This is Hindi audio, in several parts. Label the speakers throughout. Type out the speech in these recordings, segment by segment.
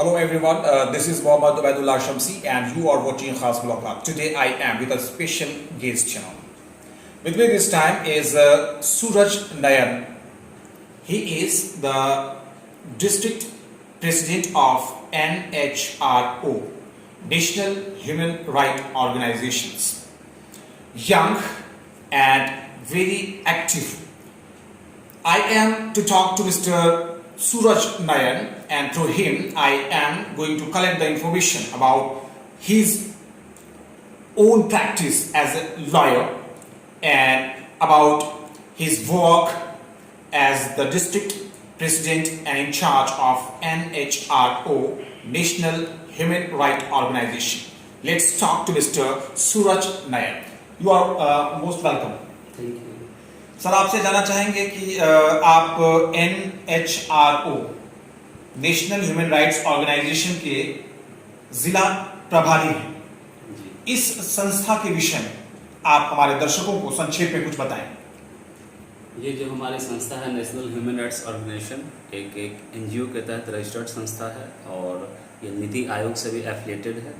Speaker 1: Hello everyone, this is Mohammad Ubaidullah Shamsi and you are watching Khas Vlog Club. Today I am with a special guest channel. With me this time is Suraj Nayan. He is the district president of NHRO, National Human Rights Organizations. Young and very active. I am to talk to Mr. Suraj Nayan, and through him I am going to collect the information about his own practice as a lawyer and about his work as the district president and in charge of NHRO, National Human Rights Organization. Let's talk to Mr. Suraj Nayan. You are most welcome.
Speaker 2: Thank you.
Speaker 1: Sir, आपसे जानना चाहेंगे कि आप NHRO, national human rights organisation के जिला प्रभारी हैं। इस संस्था के विषय में आप हमारे दर्शकों को संक्षेप में कुछ बताएं।
Speaker 2: ये जो हमारी संस्था है नेशनल ह्यूमन राइट्स ऑर्गेनाइजेशन एक एनजीओ के तहत रजिस्टर्ड संस्था है और ये नीति आयोग से भी एफिलिएटेड है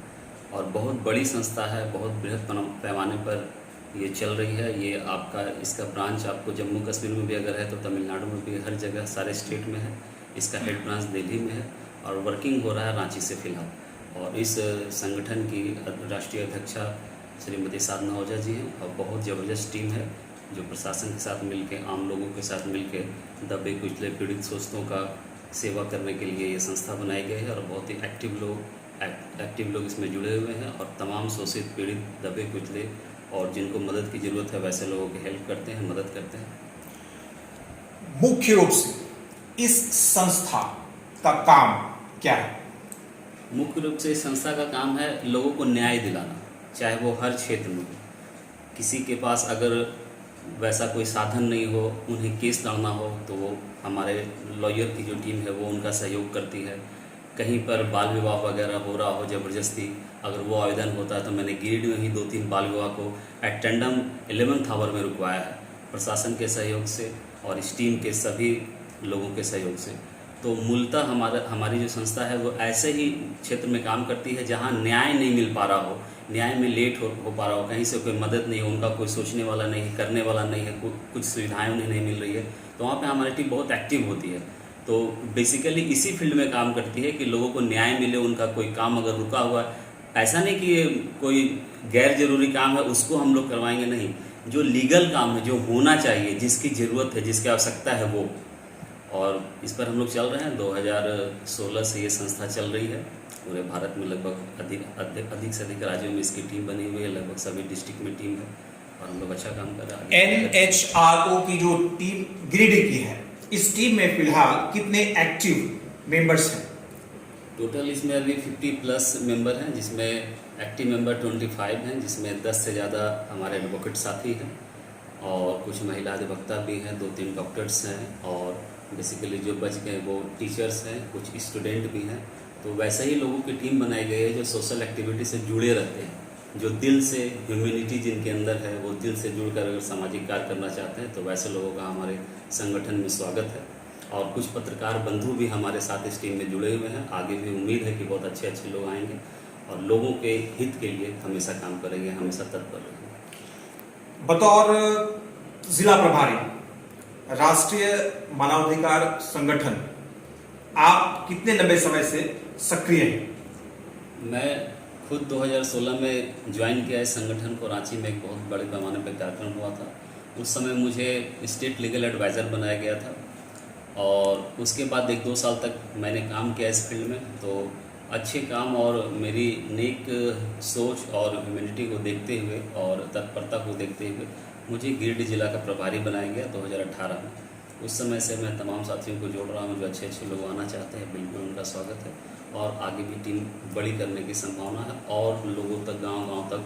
Speaker 2: और बहुत बड़ी संस्था है, बहुत बृहद पैमाने पर ये चल रही है। ये आपका इसका ब्रांच आपको जम्मू कश्मीर में भी अगर है तो तमिलनाडु में भी, हर जगह सारे स्टेट में है। इसका हेड ब्रांच दिल्ली में है और वर्किंग हो रहा है रांची से फिलहाल। और इस संगठन की राष्ट्रीय अध्यक्षा श्रीमती साधना ओझा जी हैं और बहुत ज़बरदस्त टीम है जो प्रशासन के साथ मिलकर, आम लोगों के साथ मिलकर दबे कुचले पीड़ित शोषितों का सेवा करने के लिए ये संस्था बनाई गई है और बहुत ही एक्टिव लोग इसमें जुड़े हुए हैं और तमाम शोषित, पीड़ित, दबे कुचले और जिनको मदद की ज़रूरत है वैसे लोगों की हेल्प करते हैं, मदद करते हैं।
Speaker 1: मुख्य रूप से इस संस्था का काम क्या है?
Speaker 2: मुख्य रूप से इस संस्था का काम है लोगों को न्याय दिलाना, चाहे वो हर क्षेत्र में हो। किसी के पास अगर वैसा कोई साधन नहीं हो, उन्हें केस लड़ना हो तो वो हमारे लॉयर की जो टीम है वो उनका सहयोग करती है। कहीं पर बाल विवाह वगैरह हो रहा हो ज़बरदस्ती, अगर वो आवेदन होता है तो मैंने गिरिडीह में ही 2-3 बाल विवाह को एटेंडम 11th आवर में रुकवाया है प्रशासन के सहयोग से और इस टीम के सभी लोगों के सहयोग से। तो मूलतः हमारी जो संस्था है वो ऐसे ही क्षेत्र में काम करती है जहाँ न्याय नहीं मिल पा रहा हो, न्याय में लेट हो पा रहा हो, कहीं से कोई मदद नहीं हो, उनका कोई सोचने वाला नहीं है, करने वाला नहीं है, कुछ सुविधाएँ उन्हें नहीं मिल रही है, तो वहाँ पर हमारी टीम बहुत एक्टिव होती है। तो बेसिकली इसी फील्ड में काम करती है कि लोगों को न्याय मिले, उनका कोई काम अगर रुका हुआ है, ऐसा नहीं कि ये कोई गैर जरूरी काम है उसको हम लोग करवाएंगे, नहीं, जो लीगल काम है, जो होना चाहिए, जिसकी ज़रूरत है, जिसकी आवश्यकता है वो। और इस पर हम लोग चल रहे हैं। 2016 से ये संस्था चल रही है। पूरे भारत में लगभग अधिक से अधिक राज्यों में इसकी टीम बनी हुई है, लगभग सभी डिस्ट्रिक्ट में टीम है और हम लोग अच्छा काम कर रहे हैं।
Speaker 1: NHRO की जो टीम गिरिडीह की है, इस टीम में फिलहाल कितने एक्टिव मेंबर्स हैं?
Speaker 2: टोटल इसमें अभी 50+ मेंबर हैं, जिसमें एक्टिव मेंबर 25 हैं, जिसमें 10 से ज़्यादा हमारे एडवोकेट साथी हैं और कुछ महिला अधिवक्ता भी हैं, 2-3 डॉक्टर्स हैं और बेसिकली जो बच गए वो टीचर्स हैं, कुछ स्टूडेंट भी हैं। तो वैसे ही लोगों की टीम बनाई गई है जो सोशल एक्टिविटी से जुड़े रहते हैं, जो दिल से ह्यूमैनिटी जिनके अंदर है वो दिल से जुड़कर अगर सामाजिक कार्य करना चाहते हैं तो वैसे लोगों का हमारे संगठन में स्वागत है। और कुछ पत्रकार बंधु भी हमारे साथ इस टीम में जुड़े हुए हैं। आगे भी उम्मीद है कि बहुत अच्छे लोग आएंगे और लोगों के हित के लिए हमेशा काम करेंगे, हमेशा तत्पर रहेंगे।
Speaker 1: बतौर जिला प्रभारी राष्ट्रीय मानवाधिकार संगठन, आप कितने लंबे समय से सक्रिय हैं?
Speaker 2: मैं खुद 2016 में ज्वाइन किया इस संगठन को। रांची में एक बहुत बड़े पैमाने पर कार्यक्रम हुआ था। उस समय मुझे स्टेट लीगल एडवाइज़र बनाया गया था और उसके बाद 1-2 साल तक मैंने काम किया इस फील्ड में। तो अच्छे काम और मेरी नेक सोच और ह्यूमैनिटी को देखते हुए और तत्परता को देखते हुए मुझे गिरिडीह जिला का प्रभारी बनाया गया 2018 में। उस समय से मैं तमाम साथियों को जोड़ रहा हूँ जो अच्छे लोग आना चाहते हैं, बिल्कुल उनका स्वागत है और आगे भी टीम बड़ी करने की संभावना है और लोगों तक, गांव-गांव तक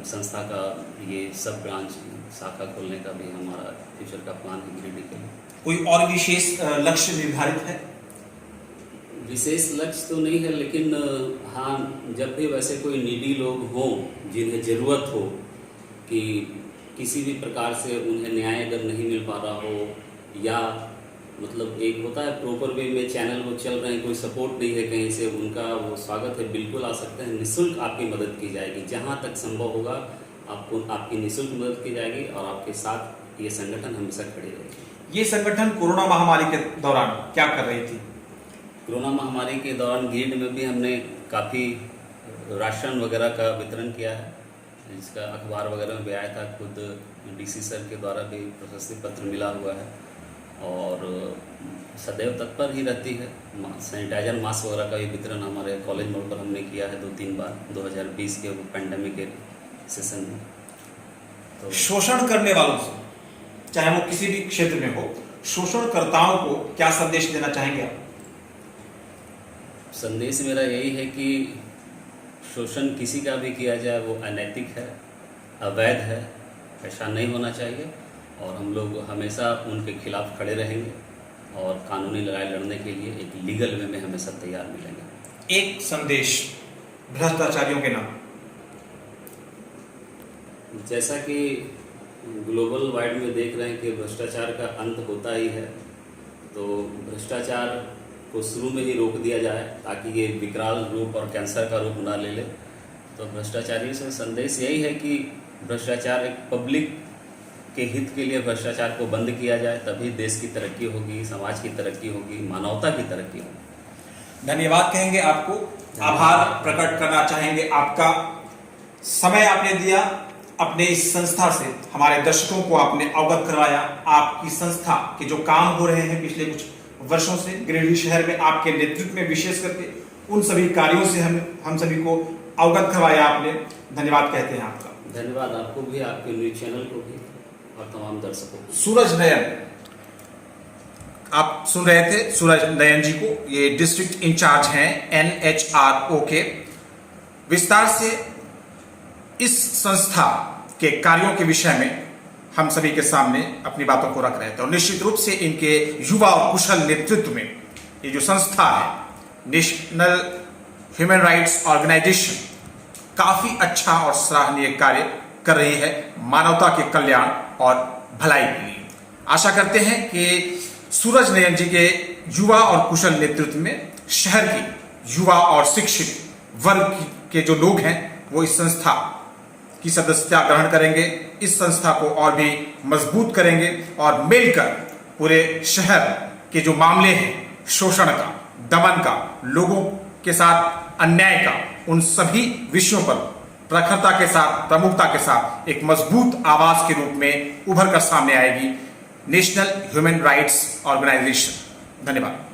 Speaker 2: संस्था का ये सब ब्रांच शाखा खोलने का भी हमारा फ्यूचर का प्लान है गिरिडीह के लिए।
Speaker 1: कोई और विशेष लक्ष्य निर्धारित है?
Speaker 2: विशेष लक्ष्य तो नहीं है, लेकिन हाँ, जब भी वैसे कोई नीडी लोग हों जिन्हें ज़रूरत हो कि किसी भी प्रकार से उन्हें न्याय अगर नहीं मिल पा रहा हो या मतलब एक होता है प्रॉपर वे में चैनल वो चल रहे हैं, कोई सपोर्ट नहीं है कहीं से, उनका वो स्वागत है, बिल्कुल आ सकते हैं, निःशुल्क आपकी मदद की जाएगी, जहाँ तक संभव होगा आपको आपकी निःशुल्क मदद की जाएगी और आपके साथ ये संगठन हमेशा खड़ी रहेगी।
Speaker 1: ये संगठन कोरोना महामारी के दौरान क्या कर रही थी?
Speaker 2: कोरोना महामारी के दौरान गिरिडीह में भी हमने काफ़ी राशन वगैरह का वितरण किया है, जिसका अखबार वगैरह में भी आया था, खुद डीसी सर के द्वारा भी प्रशस्ति पत्र मिला हुआ है और सदैव तत्पर ही रहती है। सैनिटाइजर मास्क वगैरह का भी वितरण हमारे कॉलेज मोड़ पर हमने किया है 2-3 बार 2020 के पैंडेमिक के सेशन में। तो
Speaker 1: शोषण करने वालों से, चाहे वो किसी भी क्षेत्र में हो, शोषणकर्ताओं को क्या संदेश देना चाहेंगे आप?
Speaker 2: संदेश मेरा यही है कि शोषण किसी का भी किया जाए वो अनैतिक है, अवैध है, ऐसा नहीं होना चाहिए और हम लोग हमेशा उनके खिलाफ खड़े रहेंगे और कानूनी लड़ाई लड़ने के लिए एक लीगल वे में हमेशा तैयार मिलेंगे।
Speaker 1: एक संदेश भ्रष्टाचारियों के नाम।
Speaker 2: जैसा कि ग्लोबल वाइड में देख रहे हैं कि भ्रष्टाचार का अंत होता ही है, तो भ्रष्टाचार को शुरू में ही रोक दिया जाए ताकि ये विकराल रूप और कैंसर का रूप ना ले ले। तो भ्रष्टाचारियों से संदेश यही है कि भ्रष्टाचार एक पब्लिक के हित के लिए भ्रष्टाचार को बंद किया जाए, तभी देश की तरक्की होगी, समाज की तरक्की होगी, मानवता की तरक्की होगी।
Speaker 1: धन्यवाद कहेंगे आपको, आभार प्रकट करना चाहेंगे, आपका समय आपने दिया, अपने इस संस्था से हमारे दर्शकों को आपने अवगत करवाया। आपकी संस्था के जो काम हो रहे हैं पिछले कुछ वर्षों से गिरिडीह शहर में आपके नेतृत्व में, विशेष करके उन सभी कार्यों से हम सभी को अवगत करवाया आपने। धन्यवाद कहते हैं आपका।
Speaker 2: धन्यवाद आपको भी, आपके न्यूज चैनल को भी और तमाम दर्शकों को।
Speaker 1: सूरज नयन, आप सुन रहे थे सूरज नयन जी को, ये डिस्ट्रिक्ट इंचार्ज हैं NHRO के। विस्तार से इस संस्था के कार्यों के विषय में हम सभी के सामने अपनी बातों को रख रहे थे और निश्चित रूप से इनके युवा और कुशल नेतृत्व में ये जो संस्था है नेशनल ह्यूमन राइट्स ऑर्गेनाइजेशन, काफी अच्छा और सराहनीय कार्य कर रही है मानवता के कल्याण और भलाई के लिए। आशा करते हैं कि सूरज नयन जी के युवा और कुशल नेतृत्व में शहर के युवा और शिक्षित वर्ग के जो लोग हैं वो इस संस्था की सदस्यता ग्रहण करेंगे, इस संस्था को और भी मजबूत करेंगे और मिलकर पूरे शहर के जो मामले हैं शोषण का, दमन का, लोगों के साथ अन्याय का, उन सभी विषयों पर प्रखरता के साथ, प्रमुखता के साथ एक मजबूत आवाज के रूप में उभर कर सामने आएगी नेशनल ह्यूमन राइट्स ऑर्गेनाइजेशन। धन्यवाद।